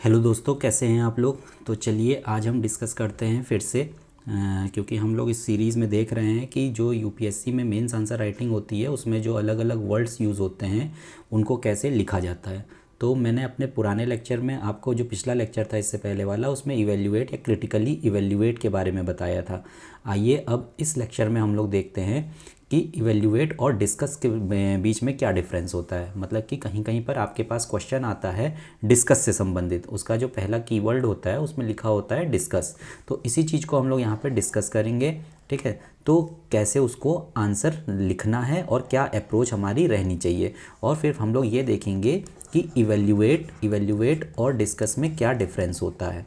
Hello दोस्तों, कैसे हैं आप लोग। तो चलिए आज हम डिस्कस करते हैं फिर से क्योंकि हम लोग इस सीरीज़ में देख रहे हैं कि जो यूपीएससी में मेंस आंसर राइटिंग होती है उसमें जो अलग अलग वर्ड्स यूज़ होते हैं उनको कैसे लिखा जाता है। तो मैंने अपने पुराने लेक्चर में आपको, जो पिछला लेक्चर था इससे पहले वाला, उसमें इवेल्युएट या क्रिटिकली इवेल्युएट के बारे में बताया था। आइए अब इस लेक्चर में हम लोग देखते हैं कि इवेल्युएट और डिस्कस के बीच में क्या डिफरेंस होता है। मतलब कि कहीं कहीं पर आपके पास क्वेश्चन आता है डिस्कस से संबंधित, उसका जो पहला कीवर्ड होता है उसमें लिखा होता है डिस्कस। तो इसी चीज़ को हम लोग यहाँ पे डिस्कस करेंगे, ठीक है। तो कैसे उसको आंसर लिखना है और क्या अप्रोच हमारी रहनी चाहिए, और फिर हम लोग ये देखेंगे कि इवेल्युएट और डिस्कस में क्या डिफरेंस होता है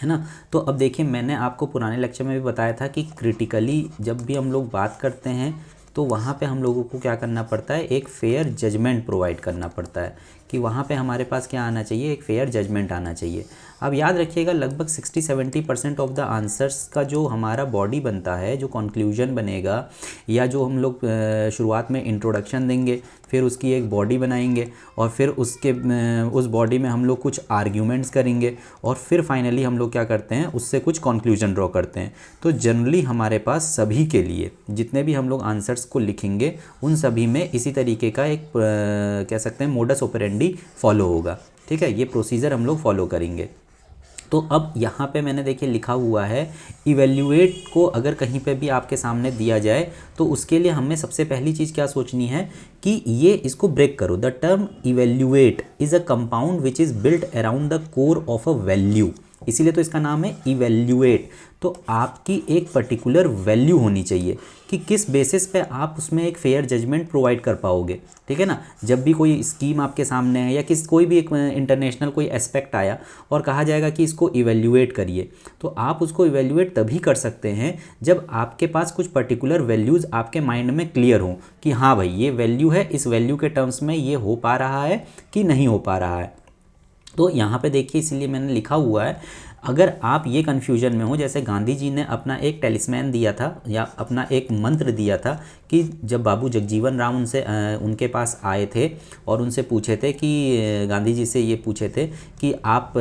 ना। तो अब देखिए, मैंने आपको पुराने लेक्चर में भी बताया था कि क्रिटिकली जब भी हम लोग बात करते हैं तो वहाँ पे हम लोगों को क्या करना पड़ता है, एक फेयर जजमेंट प्रोवाइड करना पड़ता है कि वहाँ पे हमारे पास क्या आना चाहिए, एक फेयर जजमेंट आना चाहिए। अब याद रखिएगा, लगभग 60-70% ऑफ द आंसर्स का जो हमारा बॉडी बनता है, जो कंक्लूजन बनेगा, या जो हम लोग शुरुआत में इंट्रोडक्शन देंगे, फिर उसकी एक बॉडी बनाएंगे, और फिर उस बॉडी में हम लोग कुछ आर्ग्यूमेंट्स करेंगे, और फिर फाइनली हम लोग क्या करते हैं, उससे कुछ कंक्लूजन ड्रॉ करते हैं। तो जनरली हमारे पास सभी के लिए जितने भी हम लोग आंसर्स को लिखेंगे उन सभी में इसी तरीके का एक कह सकते हैं मोडस ऑपरेंडी फॉलो होगा, ठीक है। ये प्रोसीजर हम लोग फॉलो करेंगे। तो अब यहाँ पे मैंने देखिए लिखा हुआ है, इवेल्युएट को अगर कहीं पे भी आपके सामने दिया जाए तो उसके लिए हमें सबसे पहली चीज़ क्या सोचनी है कि ये इसको ब्रेक करो। The term evaluate is a compound which is built around the core of a value, इसीलिए तो इसका नाम है इवेल्युएट। तो आपकी एक पर्टिकुलर वैल्यू होनी चाहिए कि किस बेसिस पे आप उसमें एक फेयर जजमेंट प्रोवाइड कर पाओगे, ठीक है ना। जब भी कोई स्कीम आपके सामने है या कोई भी एक इंटरनेशनल कोई एस्पेक्ट आया और कहा जाएगा कि इसको इवेल्युएट करिए, तो आप उसको इवेल्युएट तभी कर सकते हैं जब आपके पास कुछ पर्टिकुलर वैल्यूज़ आपके माइंड में क्लियर हों कि हाँ भाई, ये वैल्यू है, इस वैल्यू के टर्म्स में ये हो पा रहा है कि नहीं हो पा रहा है। तो यहाँ पे देखिए, इसीलिए मैंने लिखा हुआ है, अगर आप ये कन्फ्यूजन में हो, जैसे गांधी जी ने अपना एक टेलिस्मैन दिया था या अपना एक मंत्र दिया था कि जब बाबू जगजीवन राम उनके पास आए थे और उनसे पूछे थे कि गांधी जी से ये पूछे थे कि आप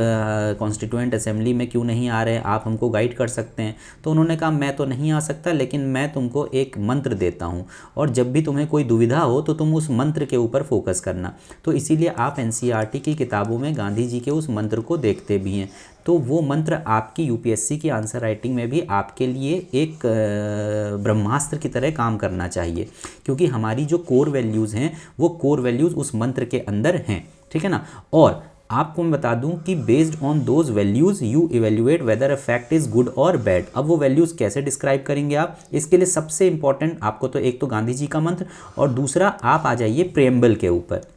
कॉन्स्टिट्यूएंट असेंबली में क्यों नहीं आ रहे, आप हमको गाइड कर सकते हैं। तो उन्होंने कहा, मैं तो नहीं आ सकता, लेकिन मैं तुमको एक मंत्र देता हूँ, और जब भी तुम्हें कोई दुविधा हो तो तुम उस मंत्र के ऊपर फोकस करना। तो इसीलिए आप एनसीईआरटी की किताबों में गांधी जी के उस मंत्र को देखते भी हैं। तो वो मंत्र आपकी यूपीएससी की आंसर राइटिंग में भी आपके लिए एक ब्रह्मास्त्र की तरह काम करना चाहिए, क्योंकि हमारी जो कोर वैल्यूज़ हैं वो कोर वैल्यूज़ उस मंत्र के अंदर हैं, ठीक है ना। और आपको मैं बता दूं कि based on those values you evaluate weather a fact is good और बैड। अब वो वैल्यूज़ कैसे डिस्क्राइब करेंगे आप, इसके लिए सबसे इंपॉर्टेंट आपको तो एक तो गांधी जी का मंत्र, और दूसरा आप आ जाइए प्रेम्बल के ऊपर।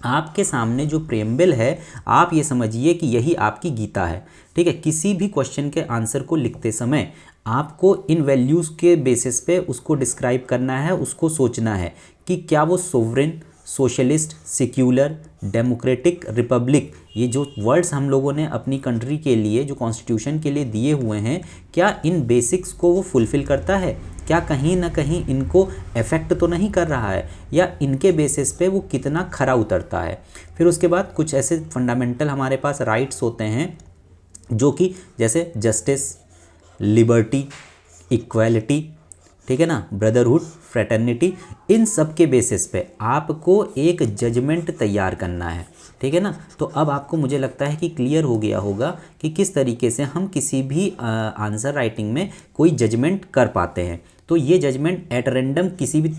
आपके सामने जो प्रेम्बल है, आप ये समझिए कि यही आपकी गीता है, ठीक है। किसी भी क्वेश्चन के आंसर को लिखते समय आपको इन वैल्यूज़ के बेसिस पे उसको डिस्क्राइब करना है, उसको सोचना है कि क्या वो sovereign, socialist, secular, democratic, Republic, ये जो वर्ड्स हम लोगों ने अपनी कंट्री के लिए, जो कॉन्स्टिट्यूशन के लिए दिए हुए हैं, क्या इन बेसिक्स को वो फुलफ़िल करता है, क्या कहीं ना कहीं इनको अफेक्ट तो नहीं कर रहा है, या इनके बेसिस पे वो कितना खरा उतरता है। फिर उसके बाद कुछ ऐसे फंडामेंटल हमारे पास राइट्स होते हैं जो कि जैसे जस्टिस, लिबर्टी, इक्वालिटी, ठीक है ना, ब्रदरहुड, फ्रेटर्निटी, इन सब के बेसिस पे आपको एक जजमेंट तैयार करना है, ठीक है ना। तो अब आपको, मुझे लगता है कि क्लियर हो गया होगा कि किस तरीके से हम किसी भी आंसर राइटिंग में कोई जजमेंट कर पाते हैं। तो ये जजमेंट एट रैंडम किसी भी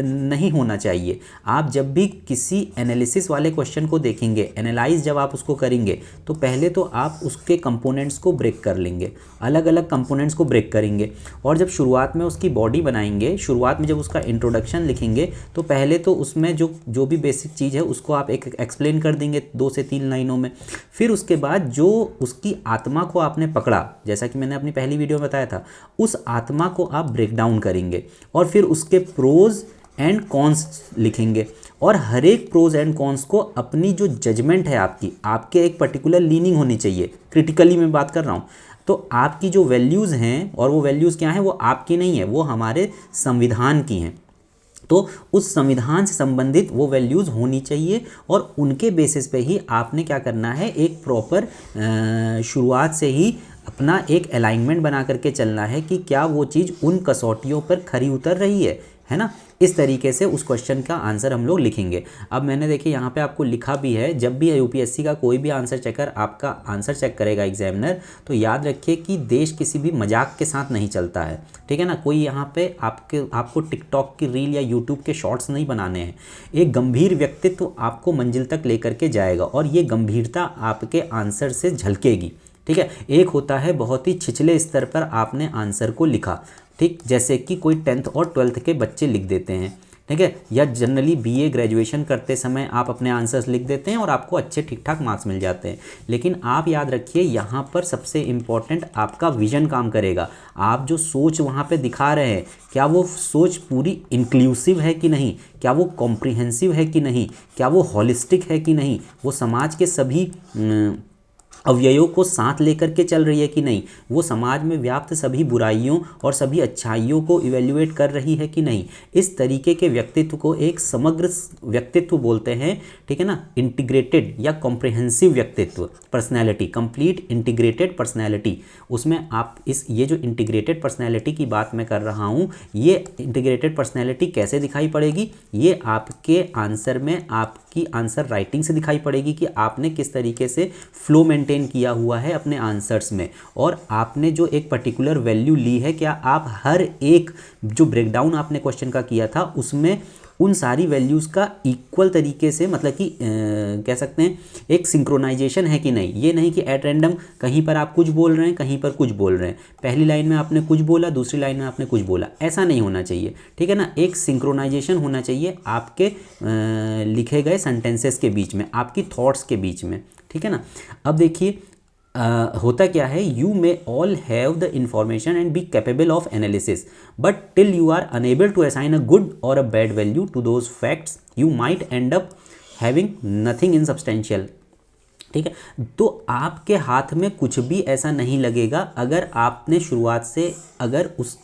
नहीं होना चाहिए। आप जब भी किसी एनालिसिस वाले क्वेश्चन को देखेंगे, एनालाइज जब आप उसको करेंगे, तो पहले तो आप उसके कंपोनेंट्स को ब्रेक कर लेंगे, अलग अलग कंपोनेंट्स को ब्रेक करेंगे, और जब शुरुआत में उसकी बॉडी बनाएंगे, शुरुआत में जब उसका इंट्रोडक्शन लिखेंगे, तो पहले तो उसमें जो भी बेसिक चीज़ है उसको आप एक एक्सप्लेन कर देंगे 2 से 3 लाइनों में। फिर उसके बाद जो उसकी आत्मा को आपने पकड़ा, जैसा कि मैंने अपनी पहली वीडियो में बताया था, उस आत्मा को आप ब्रेक डाउन करेंगे, और फिर उसके प्रोज एंड कॉन्स लिखेंगे, और हर एक प्रोज एंड कॉन्स को अपनी जो जजमेंट है आपके एक पर्टिकुलर लीनिंग होनी चाहिए। क्रिटिकली मैं बात कर रहा हूँ, तो आपकी जो वैल्यूज़ हैं, और वो वैल्यूज़ क्या हैं, वो आपकी नहीं है, वो हमारे संविधान की हैं। तो उस संविधान से संबंधित वो वैल्यूज़ होनी चाहिए और उनके बेसिस पे ही आपने क्या करना है, एक प्रॉपर शुरुआत से ही अपना एक अलाइनमेंट बना करके चलना है कि क्या वो चीज़ उन कसौटियों पर खरी उतर रही है ना। इस तरीके से उस क्वेश्चन का आंसर हम लोग लिखेंगे। अब मैंने देखिए यहाँ पे आपको लिखा भी है, जब भी यूपीएससी का कोई भी आंसर चेकर आपका आंसर चेक करेगा एग्जामिनर, तो याद रखिए कि देश किसी भी मजाक के साथ नहीं चलता है, ठीक है ना। कोई यहाँ पे आपको टिकटॉक की रील या यूट्यूब के शॉर्ट्स नहीं बनाने हैं। एक गंभीर व्यक्तित्व आपको मंजिल तक लेकर के जाएगा और ये गंभीरता आपके आंसर से झलकेगी, ठीक है। एक होता है बहुत ही छिछले स्तर पर आपने आंसर को लिखा, ठीक, जैसे कि कोई 10th और 12th के बच्चे लिख देते हैं, ठीक है, या जनरली बीए ग्रेजुएशन करते समय आप अपने आंसर्स लिख देते हैं और आपको अच्छे ठीक ठाक मार्क्स मिल जाते हैं। लेकिन आप याद रखिए यहाँ पर सबसे इम्पॉर्टेंट आपका विजन काम करेगा। आप जो सोच वहाँ पे दिखा रहे हैं, क्या वो सोच पूरी इंक्लूसिव है कि नहीं, क्या वो कॉम्प्रिहेंसिव है कि नहीं, क्या वो हॉलिस्टिक है कि नहीं, वो समाज के सभी अवयवों को साथ लेकर के चल रही है कि नहीं, वो समाज में व्याप्त सभी बुराइयों और सभी अच्छाइयों को इवेल्युएट कर रही है कि नहीं। इस तरीके के व्यक्तित्व को एक समग्र व्यक्तित्व बोलते हैं, ठीक है ना, इंटीग्रेटेड या कॉम्प्रिहेंसिव व्यक्तित्व, पर्सनैलिटी, कंप्लीट इंटीग्रेटेड पर्सनैलिटी। उसमें आप ये जो इंटीग्रेटेड पर्सनैलिटी की बात मैं कर रहा हूँ, ये इंटीग्रेटेड पर्सनैलिटी कैसे दिखाई पड़ेगी, ये आपके आंसर में, आपकी आंसर राइटिंग से दिखाई पड़ेगी कि आपने किस तरीके से फ्लो मेंटेन किया हुआ है अपने आंसर्स में, और आपने जो एक पर्टिकुलर वैल्यू ली है, क्या आप हर एक जो ब्रेकडाउन आपने क्वेश्चन का किया था उसमें उन सारी वैल्यूज़ का इक्वल तरीके से, मतलब कि कह सकते हैं एक सिंक्रोनाइजेशन है कि नहीं। ये नहीं कि एट रैंडम कहीं पर आप कुछ बोल रहे हैं, कहीं पर कुछ बोल रहे हैं, पहली लाइन में आपने कुछ बोला, दूसरी लाइन में आपने कुछ बोला, ऐसा नहीं होना चाहिए, ठीक है ना। एक सिंक्रोनाइजेशन होना चाहिए आपके लिखे गए सेंटेंसेस के बीच में, आपकी थॉट्स के बीच में, ठीक है ना। अब देखिए होता क्या है, you may all have the information and be capable of analysis, but till you are unable to assign a good और a bad value to those facts you might end up having nothing in substantial, ठीक है। तो आपके हाथ में कुछ भी ऐसा नहीं लगेगा अगर आपने शुरुआत से अगर उस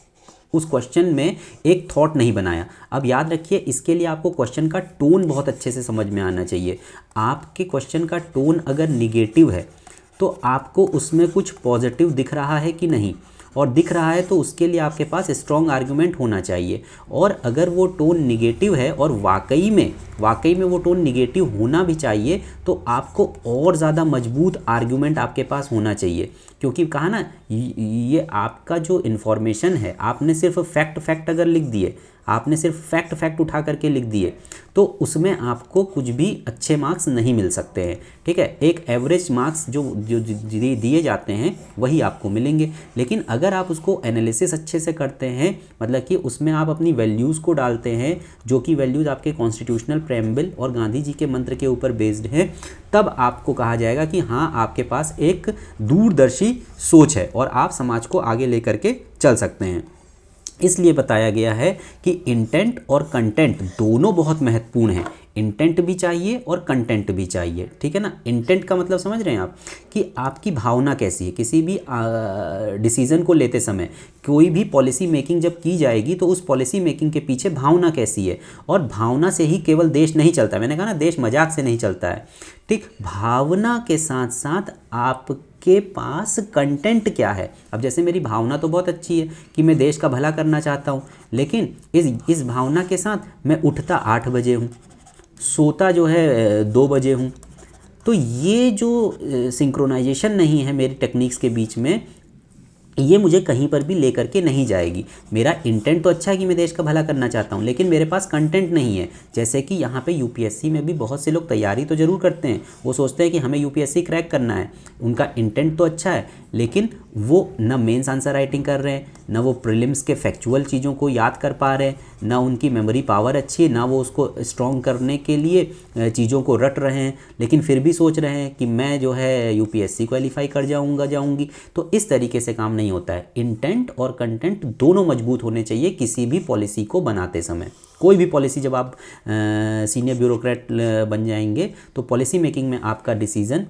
क्वेश्चन में एक थॉट नहीं बनाया। अब याद रखिए, इसके लिए आपको क्वेश्चन का टोन बहुत अच्छे से समझ में आना चाहिए। आपके क्वेश्चन का टोन अगर निगेटिव है तो आपको उसमें कुछ पॉजिटिव दिख रहा है कि नहीं, और दिख रहा है तो उसके लिए आपके पास स्ट्रॉन्ग आर्गुमेंट होना चाहिए। और अगर वो टोन निगेटिव है और वाकई में वो टोन निगेटिव होना भी चाहिए, तो आपको और ज़्यादा मजबूत आर्गुमेंट आपके पास होना चाहिए। क्योंकि कहा ना, ये आपका जो इन्फॉर्मेशन है, आपने सिर्फ फैक्ट अगर लिख दिए, आपने सिर्फ फैक्ट उठा करके लिख दिए, तो उसमें आपको कुछ भी अच्छे मार्क्स नहीं मिल सकते हैं, ठीक है। एक एवरेज मार्क्स जो दिए जाते हैं वही आपको मिलेंगे। लेकिन अगर आप उसको एनालिसिस अच्छे से करते हैं, मतलब कि उसमें आप अपनी वैल्यूज़ को डालते हैं, जो कि वैल्यूज़ आपके कॉन्स्टिट्यूशनल प्रेम्बल और गांधी जी के मंत्र के ऊपर बेस्ड हैं, तब आपको कहा जाएगा कि हाँ, आपके पास एक दूरदर्शी सोच है और आप समाज को आगे लेकर के चल सकते हैं। इसलिए बताया गया है कि इंटेंट और कंटेंट दोनों बहुत महत्वपूर्ण हैं। इंटेंट भी चाहिए और कंटेंट भी चाहिए, ठीक है ना। इंटेंट का मतलब समझ रहे हैं आप, कि आपकी भावना कैसी है। किसी भी डिसीज़न को लेते समय, कोई भी पॉलिसी मेकिंग जब की जाएगी, तो उस पॉलिसी मेकिंग के पीछे भावना कैसी है, और भावना से ही केवल देश नहीं चलता। मैंने कहा ना, देश मजाक से नहीं चलता है, ठीक। भावना के साथ साथ आपके पास कंटेंट क्या है। अब जैसे मेरी भावना तो बहुत अच्छी है कि मैं देश का भला करना चाहता हूँ, लेकिन इस भावना के साथ मैं उठता 8 बजे हूँ, सोता जो है 2 बजे हूँ, तो ये जो सिंक्रोनाइजेशन नहीं है मेरी टेक्निक्स के बीच में, ये मुझे कहीं पर भी लेकर के नहीं जाएगी। मेरा इंटेंट तो अच्छा है कि मैं देश का भला करना चाहता हूँ, लेकिन मेरे पास कंटेंट नहीं है। जैसे कि यहाँ पे यूपीएससी में भी बहुत से लोग तैयारी तो ज़रूर करते हैं, वो सोचते हैं कि हमें यूपीएससी क्रैक करना है, उनका इंटेंट तो अच्छा है, लेकिन वो न मेंस आंसर राइटिंग कर रहे हैं, न वो प्रीलिम्स के फैक्चुअल चीज़ों को याद कर पा रहे हैं, ना उनकी मेमोरी पावर अच्छी है, ना वो उसको स्ट्रॉन्ग करने के लिए चीज़ों को रट रहे हैं, लेकिन फिर भी सोच रहे हैं कि मैं जो है यूपीएससी क्वालिफाई कर जाऊंगी। तो इस तरीके से काम नहीं होता है। इंटेंट और कंटेंट दोनों मजबूत होने चाहिए किसी भी पॉलिसी को बनाते समय। कोई भी पॉलिसी, जब आप सीनियर ब्यूरोक्रेट बन जाएंगे, तो पॉलिसी मेकिंग में आपका डिसीज़न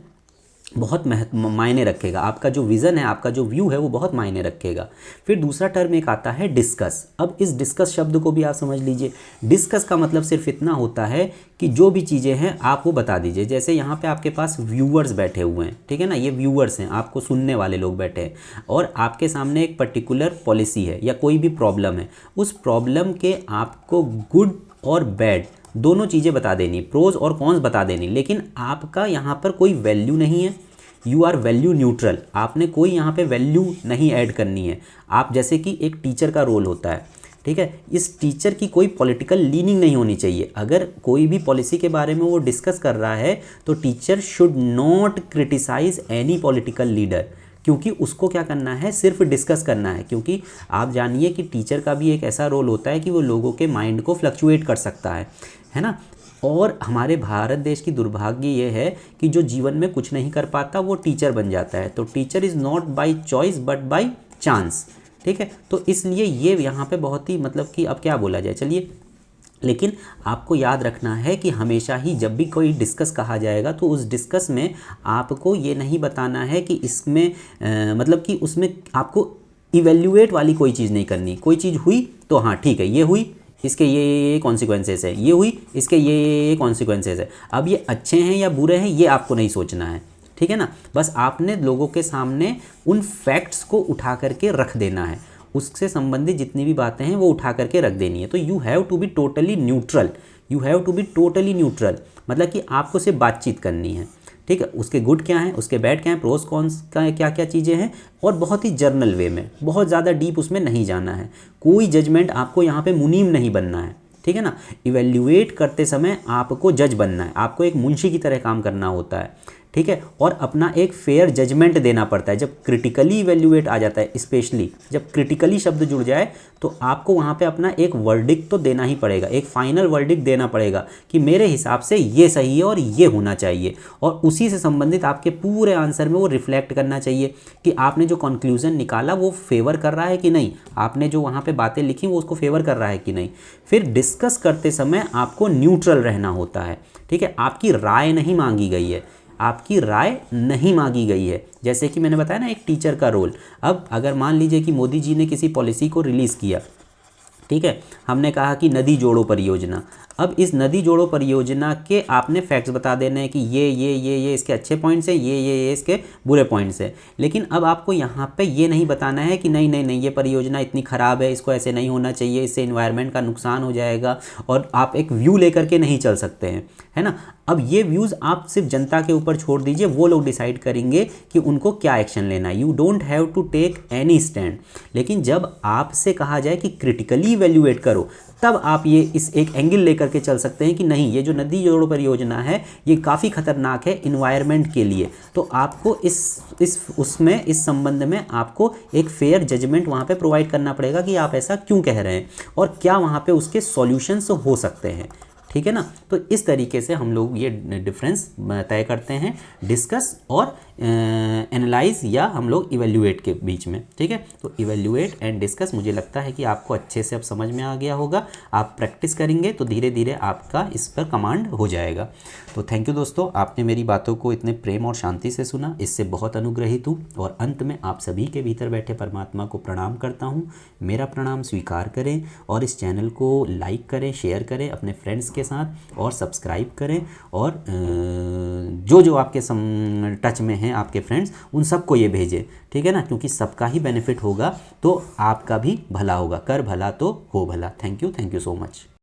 बहुत मायने रखेगा। आपका जो विज़न है, आपका जो व्यू है, वो बहुत मायने रखेगा। फिर दूसरा टर्म एक आता है डिस्कस। अब इस डिस्कस शब्द को भी आप समझ लीजिए। डिस्कस का मतलब सिर्फ इतना होता है कि जो भी चीज़ें हैं आप वो बता दीजिए। जैसे यहाँ पे आपके पास व्यूअर्स बैठे हुए हैं, ठीक है ना, ये व्यूअर्स हैं, आपको सुनने वाले लोग बैठे हैं, और आपके सामने एक पर्टिकुलर पॉलिसी है या कोई भी प्रॉब्लम है। उस प्रॉब्लम के आपको गुड और बैड दोनों चीज़ें बता देनी, प्रोज और कॉन्स बता देनी, लेकिन आपका यहाँ पर कोई वैल्यू नहीं है। You are value neutral. आपने कोई यहाँ पे वैल्यू नहीं ऐड करनी है। आप जैसे कि एक टीचर का रोल होता है, ठीक है, इस टीचर की कोई पॉलिटिकल लीनिंग नहीं होनी चाहिए। अगर कोई भी पॉलिसी के बारे में वो डिस्कस कर रहा है तो teacher should not criticise any political leader, क्योंकि उसको क्या करना है, सिर्फ डिस्कस करना है। क्योंकि आप जानिए कि टीचर का भी एक ऐसा रोल होता है कि वो लोगों के माइंड को फ्लक्चुएट कर सकता है ना। और हमारे भारत देश की दुर्भाग्य ये है कि जो जीवन में कुछ नहीं कर पाता वो टीचर बन जाता है। तो teacher is not by choice but by chance, ठीक है। तो इसलिए ये यहाँ पे बहुत ही मतलब कि अब क्या बोला जाए, चलिए, लेकिन आपको याद रखना है कि हमेशा ही जब भी कोई डिस्कस कहा जाएगा तो उस डिस्कस में आपको ये नहीं बताना है कि इसमें मतलब कि उसमें आपको इवेल्युएट वाली कोई चीज़ नहीं करनी। कोई चीज़ हुई तो हाँ ठीक है, ये हुई, इसके ये कॉन्सिक्वेंसेस है, ये हुई, इसके ये कॉन्सिक्वेंसेस है। अब ये अच्छे हैं या बुरे हैं ये आपको नहीं सोचना है, ठीक है ना। बस आपने लोगों के सामने उन फैक्ट्स को उठा करके रख देना है, उससे संबंधित जितनी भी बातें हैं वो उठा करके रख देनी है। तो you have to be totally neutral, you have to be totally neutral, मतलब कि आपको सिर्फ बातचीत करनी है, ठीक है। उसके गुड क्या हैं, उसके बैड क्या हैं, प्रोस कॉन्स का क्या क्या चीज़ें हैं, और बहुत ही जर्नल वे में, बहुत ज़्यादा डीप उसमें नहीं जाना है। कोई जजमेंट आपको यहाँ पे मुनीम नहीं बनना है, ठीक है ना। इवेल्युएट करते समय आपको जज बनना है, आपको एक मुंशी की तरह काम करना होता है, ठीक है। और अपना एक फेयर जजमेंट देना पड़ता है। जब क्रिटिकली इवेल्युएट आ जाता है, स्पेशली जब क्रिटिकली शब्द जुड़ जाए, तो आपको वहाँ पे अपना एक वर्डिक्ट तो देना ही पड़ेगा, एक फाइनल वर्डिक्ट देना पड़ेगा कि मेरे हिसाब से ये सही है और ये होना चाहिए। और उसी से संबंधित आपके पूरे आंसर में वो रिफ्लेक्ट करना चाहिए कि आपने जो कंक्लूजन निकाला वो फेवर कर रहा है कि नहीं, आपने जो वहाँ पे बातें लिखी वो उसको फेवर कर रहा है कि नहीं। फिर डिस्कस करते समय आपको न्यूट्रल रहना होता है, ठीक है। आपकी राय नहीं मांगी गई है, आपकी राय नहीं मांगी गई है। जैसे कि मैंने बताया ना, एक टीचर का रोल। अब अगर मान लीजिए कि मोदी जी ने किसी पॉलिसी को रिलीज़ किया, ठीक है, हमने कहा कि नदी जोड़ो परियोजना। अब इस नदी जोड़ो परियोजना के आपने फैक्ट्स बता देने हैं कि ये इसके अच्छे पॉइंट्स हैं, ये इसके बुरे पॉइंट्स हैं। लेकिन अब आपको यहाँ पे ये नहीं बताना है कि नहीं नहीं नहीं ये परियोजना इतनी ख़राब है, इसको ऐसे नहीं होना चाहिए, इससे इन्वायरमेंट का नुकसान हो जाएगा। और आप एक व्यू लेकर के नहीं चल सकते हैं, है ना। अब ये व्यूज़ आप सिर्फ जनता के ऊपर छोड़ दीजिए, वो लोग डिसाइड करेंगे कि उनको क्या एक्शन लेना है। You don't have to take any stand. लेकिन जब आपसे कहा जाए कि क्रिटिकली इवेल्युएट करो, तब आप ये इस एक एंगल लेकर के चल सकते हैं कि नहीं, ये जो नदी जोड़ो परियोजना है ये काफ़ी खतरनाक है इन्वायरमेंट के लिए। तो आपको इस संबंध में आपको एक फेयर जजमेंट वहाँ पे प्रोवाइड करना पड़ेगा कि आप ऐसा क्यों कह रहे हैं और क्या वहाँ पे उसके सॉल्यूशंस हो सकते हैं, ठीक है ना। तो इस तरीके से हम लोग ये डिफरेंस तय करते हैं डिस्कस और एनालाइज या हम लोग इवेल्युएट के बीच में, ठीक है। तो इवेल्युएट एंड डिस्कस मुझे लगता है कि आपको अच्छे से अब समझ में आ गया होगा। आप प्रैक्टिस करेंगे तो धीरे धीरे आपका इस पर कमांड हो जाएगा। तो थैंक यू दोस्तों, आपने मेरी बातों को इतने प्रेम और शांति से सुना, इससे बहुत अनुग्रहित हूँ। और अंत में आप सभी के भीतर बैठे परमात्मा को प्रणाम करता हूँ। मेरा प्रणाम स्वीकार करें और इस चैनल को लाइक करें, शेयर करें अपने फ्रेंड्स के साथ और सब्सक्राइब करें। और जो जो आपके टच में हैं आपके फ्रेंड्स, उन सबको ये भेजें, ठीक है ना, क्योंकि सबका ही बेनिफिट होगा तो आपका भी भला होगा। कर भला तो हो भला। Thank you so much.